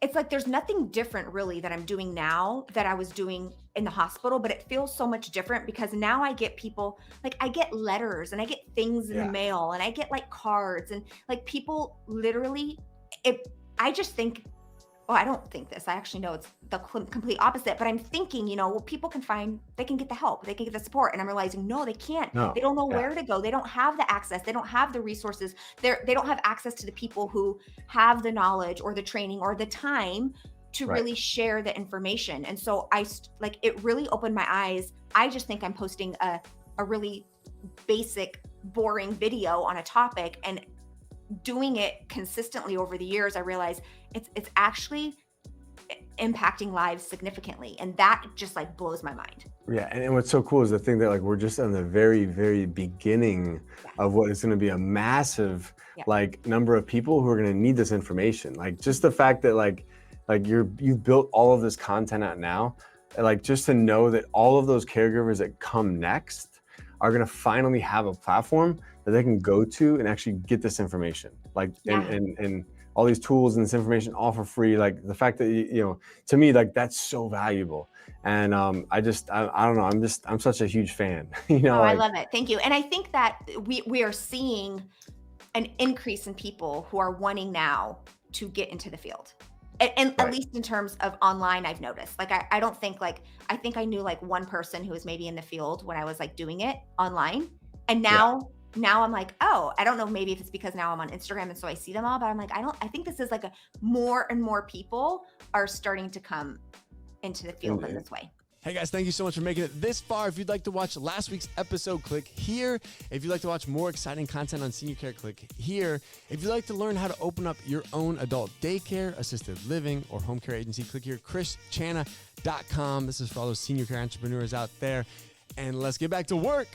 It's like there's nothing different really that I'm doing now that I was doing in the hospital, but it feels so much different because now I get people like I get letters and I get things in the Yeah. mail and I get like cards and like people literally if I just think well, I don't think this. I actually know it's the complete opposite, but I'm thinking, well, people can find, they can get the help, they can get the support. And I'm realizing, no, they can't. They No. don't know Yeah. where to go. They don't have the access. They don't have the resources. They don't have access to the people who have the knowledge or the training or the time to Right. really share the information. And so like, it really opened my eyes. I just think I'm posting a really basic, boring video on a topic and doing it consistently over the years, I realize it's actually impacting lives significantly, and that just like blows my mind. Yeah, and what's so cool is the thing that like we're just on the very, very beginning of Yes. what is going to be a massive Yep. like number of people who are going to need this information. Like just the fact that like you've built all of this content out now, like just to know that all of those caregivers that come next are going to finally have a platform that they can go to and actually get this information. Like Yeah. and all these tools and this information all for free. Like the fact that to me like that's so valuable. And I don't know, I'm such a huge fan. Oh, I Like love it. Thank you. And I think that we are seeing an increase in people who are wanting now to get into the field. And at right. least in terms of online, I've noticed. Like I don't think like I think I knew like one person who was maybe in the field when I was like doing it online. And Yeah. now I'm like, oh, I don't know, maybe if it's because now I'm on Instagram and so I see them all, but I'm like, I think this is like a more and more people are starting to come into the field in And this way. Hey guys, thank you so much for making it this far. If you'd like to watch last week's episode, click here. If you'd like to watch more exciting content on senior care, click here. If you'd like to learn how to open up your own adult daycare, assisted living, or home care agency, click here, krischanna.com. This is for all those senior care entrepreneurs out there. And let's get back to work.